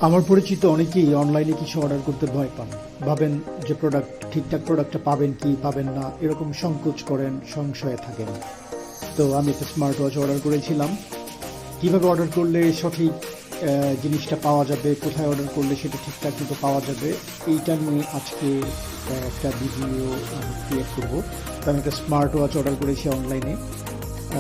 আমার পরিচিত অনেকেই অনলাইনে কিছু অর্ডার করতে ভয় পান। ভাবেন যে ঠিকঠাক প্রোডাক্টটা পাবেন কি পাবেন না, এরকম সংকোচ করেন, সংশয়ে থাকেন। তো আমি একটা স্মার্ট ওয়াচ অর্ডার করেছিলাম। কিভাবে অর্ডার করলে সঠিক জিনিসটা পাওয়া যাবে, কোথায় অর্ডার করলে সেটা ঠিকঠাক মতো পাওয়া যাবে, এইটা নিয়ে আজকে একটা ভিডিও আমি ক্রিয়েট করবো। তো আমি একটা স্মার্ট ওয়াচ অর্ডার করেছি অনলাইনে,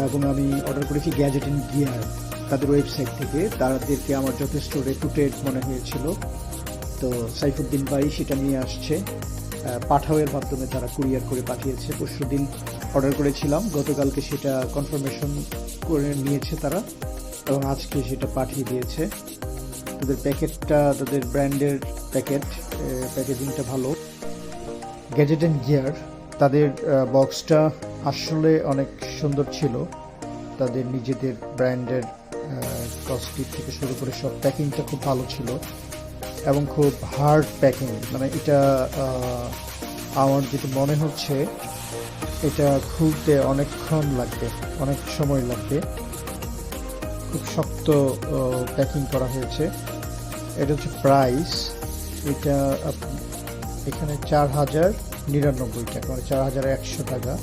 এবং আমি অর্ডার করেছি গ্যাজেট অ্যান্ড গিয়ার তাদের ওয়েবসাইট থেকে। তাদেরকে আমার যথেষ্ট রেপুটেড মনে হয়েছিল। তো সাইফুদ্দিন ভাই সেটা নিয়ে আসছে, পাঠাওয়ের মাধ্যমে তারা কুরিয়ার করে পাঠিয়েছে। পরশুদিন অর্ডার করেছিলাম, গতকালকে সেটা কনফার্মেশন করে নিয়েছে তারা, এবং আজকে সেটা পাঠিয়ে দিয়েছে। তাদের প্যাকেটটা, তাদের ব্র্যান্ডের প্যাকেজিংটা ভালো। গ্যাজেট অ্যান্ড গিয়ার তাদের বক্সটা আসলে অনেক সুন্দর ছিল। তাদের নিজেদের ব্র্যান্ডের কস্টিক থেকে শুরু করে সব প্যাকিংটা খুব ভালো ছিল, এবং খুব হার্ড প্যাকিং। মানে এটা আমার যেটা মনে হচ্ছে, এটা খুলতে অনেকক্ষণ লাগবে, অনেক সময় লাগবে। খুব শক্ত প্যাকিং করা হয়েছে। এটা হচ্ছে প্রাইস, এটা এখানে 4,099 টাকা, মানে 4,100 টাকা।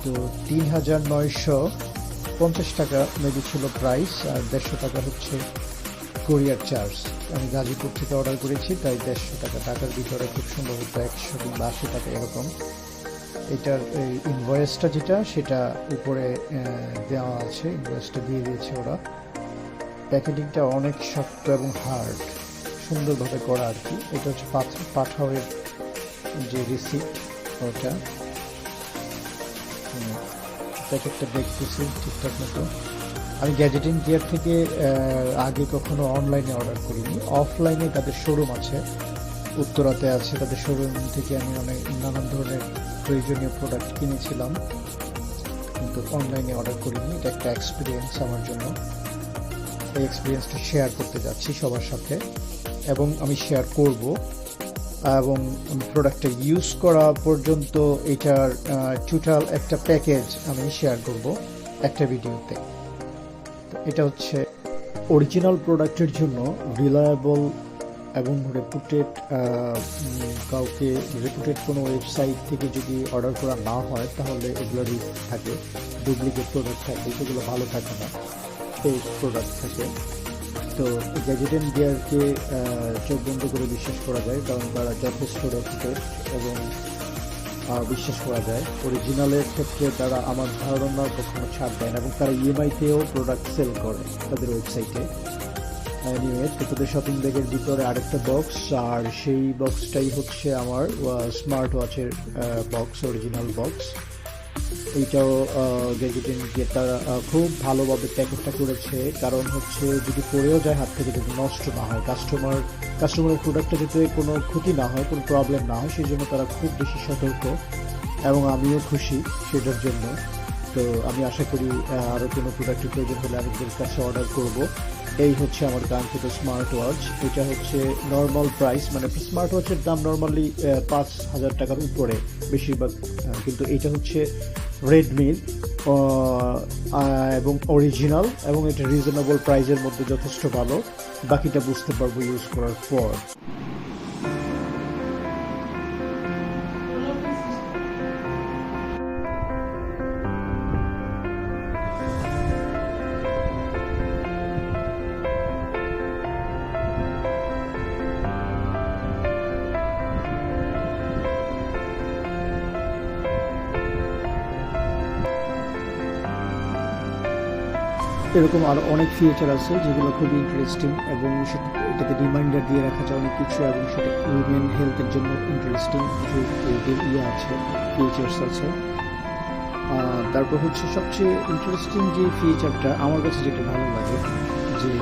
তো 3,950 টাকা মেবি ছিল প্রাইস, আর 150 টাকা হচ্ছে কোরিয়ার চার্জ। আমি গাজীপুর থেকে অর্ডার করেছি, তাই 150 টাকা। টাকার ভিতরে খুব সম্ভবত 100 কিংবা 80 টাকা এরকম। এটার এই ইনভয়েসটা যেটা, সেটা উপরে দেওয়া আছে, ইনভয়েসটা দিয়ে দিয়েছে ওরা। প্যাকেটিংটা অনেক শক্ত এবং হার্ড, সুন্দরভাবে করা আর কি। এটা হচ্ছে পাঠাওয়ের যে রিসিপ্ট, ওটা প্যাকেটটা দেখতেছি ঠিকঠাক মতো। আমি গ্যাজেট অ্যান্ড গিয়ার থেকে আগে কখনো অনলাইনে অর্ডার করিনি। অফলাইনে তাদের শোরুম আছে, উত্তরাতে আছে। তাদের শোরুম থেকে আমি নানান ধরনের প্রয়োজনীয় প্রোডাক্ট কিনেছিলাম, কিন্তু অনলাইনে অর্ডার করিনি। এটা একটা এক্সপিরিয়েন্স আমার জন্য। এই এক্সপিরিয়েন্সটা শেয়ার করতে যাচ্ছি সবার সাথে, এবং আমি শেয়ার করব। এবং প্রোডাক্টটা ইউজ করা পর্যন্ত এটার টোটাল একটা প্যাকেজ আমি শেয়ার করব একটা ভিডিওতে। তো এটা হচ্ছে অরিজিনাল প্রোডাক্টের জন্য রিলায়েবল এবং রেপুটেড, কাউকে রেপুটেড কোনো ওয়েবসাইট থেকে যদি অর্ডার করা না হয়, তাহলে এগুলো রিস্ক থাকে, ডুপ্লিকেট প্রোডাক্ট থাকে, সেগুলো ভালো থাকে না, ফেক প্রোডাক্ট থাকে। তো গ্যাজেট অ্যান্ড গিয়ারকে চোখ বন্ধ করে বিশ্বাস করা যায়, কারণ তারা যথেষ্ট রেপুটেড এবং বিশ্বাস করা যায়। অরিজিনালের ক্ষেত্রে তারা আমার ধারণা কখনো ছাড় দেয় না, এবং তারা ইএমআইতেও প্রোডাক্ট সেল করে তাদের ওয়েবসাইটে। নিয়ে তো তাদের শপিং ব্যাগের ভিতরে আরেকটা বক্স, আর সেই বক্সটাই হচ্ছে আমার স্মার্ট ওয়াচের বক্স, অরিজিনাল বক্স। এইটাও গ্যাজেট অ্যান্ড গিয়ার তারা খুব ভালোভাবে প্যাকেটটা করেছে, কারণ হচ্ছে যদি পড়েও যায় হাত থেকে, যদি নষ্ট না হয়, কাস্টমারের প্রোডাক্টটা যাতে কোনো ক্ষতি না হয়, কোনো প্রবলেম না হয়, সেই জন্য তারা খুব বেশি সতর্ক, এবং আমিও খুশি সেটার জন্য। তো আমি আশা করি আরও কোনো প্রোডাক্টের প্রয়োজন হলে আমি তাদের কাছে অর্ডার করব। এই হচ্ছে আমার কাঙ্ক্ষিত স্মার্ট ওয়াচ। এটা হচ্ছে নর্মাল প্রাইস, মানে স্মার্ট ওয়াচের দাম নর্মালি 5,000 টাকার উপরে বেশিরভাগ, কিন্তু এটা হচ্ছে রেডমির এবং অরিজিনাল, এবং এটা রিজনেবল প্রাইসের মধ্যে যথেষ্ট ভালো। বাকিটা বুঝতে পারবো ইউজ করার পর। এরকম আরও অনেক ফিচার আছে যেগুলো খুবই ইন্টারেস্টিং, এবং এটাতে রিমাইন্ডার দিয়ে রাখা যায় অনেক কিছু, এবং সেটা উইমেন হেলথের জন্য ইন্টারেস্টিং কিছু আছে, ফিচার্স আছে। তারপর হচ্ছে সবচেয়ে ইন্টারেস্টিং যে ফিচারটা আমার কাছে যেটা ভালো লাগে, যে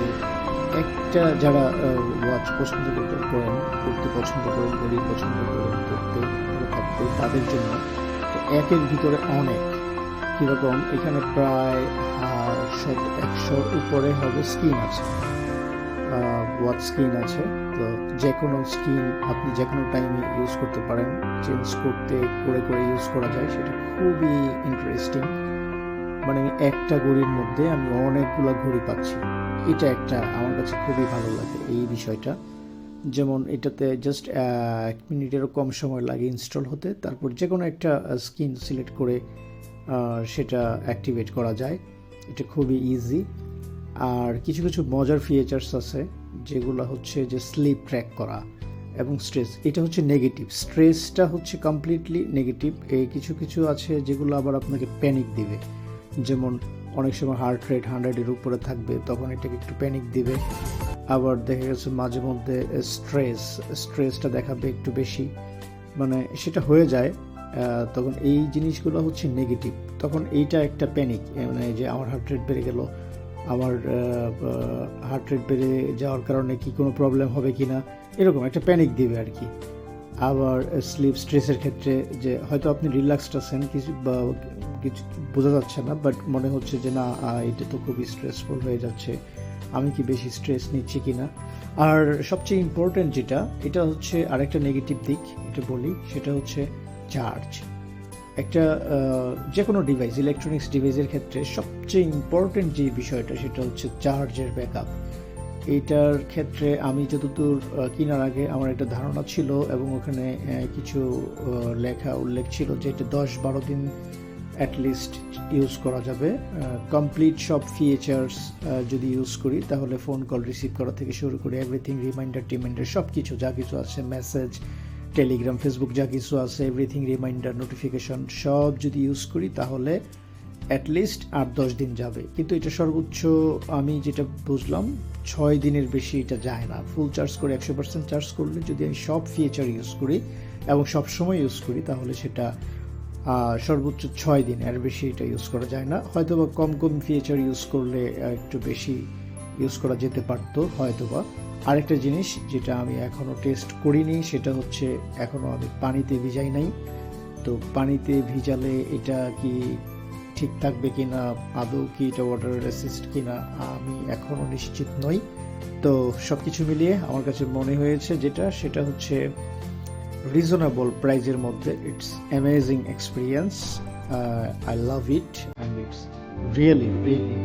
একটা যারা ওয়াচ পছন্দ করতে পছন্দ করেন, ঘড়ি পছন্দ করেন, করতে থাকতে, তাদের জন্য তো একের ভিতরে অনেক। কীরকম, এখানে প্রায় 100 উপরে হবে স্ক্রিন আছে, ওয়াচ স্ক্রিন আছে। তো যে কোনো স্ক্রিন আপনি যে কোনো টাইমে ইউজ করতে পারেন, চেঞ্জ করে ইউজ করা যায়, সেটা খুবই ইন্টারেস্টিং। মানে একটা ঘড়ির মধ্যে আমি অনেকগুলো ঘড়ি পাচ্ছি, এটা একটা আমার কাছে খুবই ভালো লাগে এই বিষয়টা। যেমন এটাতে জাস্ট 1 মিনিটেরও কম সময় লাগে ইনস্টল হতে, তারপর যে কোনো একটা স্কিন সিলেক্ট করে সেটা অ্যাক্টিভেট করা যায়। এটা খুবই ইজি। আর কিছু কিছু মজার ফিচার্স আছে যেগুলো হচ্ছে যে স্লিপ ট্র্যাক করা এবং স্ট্রেস, এটা হচ্ছে নেগেটিভ। স্ট্রেসটা হচ্ছে কমপ্লিটলি নেগেটিভ। এই কিছু কিছু আছে যেগুলো আবার আপনাকে প্যানিক দিবে, যেমন অনেক সময় হার্ট রেট 100-এর উপরে থাকবে, তখন এটাকে একটু প্যানিক দিবে। আবার দেখা গেছে মাঝে মধ্যে স্ট্রেসটা দেখাবে একটু বেশি, মানে সেটা হয়ে যায়, তখন এই জিনিসগুলো হচ্ছে নেগেটিভ। তখন এইটা একটা প্যানিক, মানে যে আমার হার্ট রেট বেড়ে গেল, আমার হার্ট রেট বেড়ে যাওয়ার কারণে কি কোনো প্রবলেম হবে কি না, এরকম একটা প্যানিক দিবে আর কি। আবার স্লিপ স্ট্রেসের ক্ষেত্রে যে হয়তো আপনি রিল্যাক্সড আছেন, কিছু বা কিছু বোঝা যাচ্ছে না, বাট মনে হচ্ছে যে না এটা তো খুবই স্ট্রেসফুল হয়ে যাচ্ছে, আমি কি বেশি স্ট্রেস নিচ্ছি কিনা। আর সবচেয়ে ইম্পর্টেন্ট যেটা, এটা হচ্ছে আরেকটা নেগেটিভ দিক, এটা বলি, সেটা হচ্ছে চার্জ। একটা যে কোনো ডিভাইস, ইলেকট্রনিক্স ডিভাইসের ক্ষেত্রে সবচেয়ে ইম্পর্টেন্ট যে বিষয়টা সেটা হচ্ছে চার্জের ব্যাকআপ। এইটার ক্ষেত্রে আমি যতদূর কেনার আগে আমার একটা ধারণা ছিল, এবং ওখানে কিছু উল্লেখ ছিল যে এটা 10-12 দিন অ্যাটলিস্ট ইউজ করা যাবে। কমপ্লিট সব ফিচার্স যদি ইউজ করি, তাহলে ফোন কল রিসিভ করা থেকে শুরু করে এভরিথিং, রিমাইন্ডার সব কিছু যা কিছু আছে, মেসেজ, টেলিগ্রাম, ফেসবুক যা কিছু আছে, এভরিথিং, রিমাইন্ডার, নোটিফিকেশন সব যদি ইউজ করি তাহলে অ্যাটলিস্ট 8-10 দিন যাবে। কিন্তু এটা সর্বোচ্চ আমি যেটা বুঝলাম 6 দিনের বেশি এটা যায় না। ফুল চার্জ করে 100% চার্জ করলে যদি আমি সব ফিচার ইউজ করি এবং সব সময় ইউজ করি, তাহলে সেটা সর্বোচ্চ 6 দিন, এর বেশি এটা ইউজ করা যায় না। হয়তোবা কম ফিচার ইউজ করলে একটু বেশি ইউজ করা যেতে পারতো হয়তোবা। আরেকটা জিনিস যেটা আমি এখনও টেস্ট করিনি, সেটা হচ্ছে এখনও আমি পানিতে ভিজাই নাই। তো পানিতে ভিজালে এটা কি ঠিক থাকবে কিনা, আদৌ কি এটা ওয়াটার রেসিস্ট কিনা, আমি এখনও নিশ্চিত নই। তো সব কিছু মিলিয়ে আমার কাছে মনে হয়েছে যেটা, সেটা হচ্ছে রিজনেবল প্রাইজের মধ্যে it's amazing experience. I love it and it's really really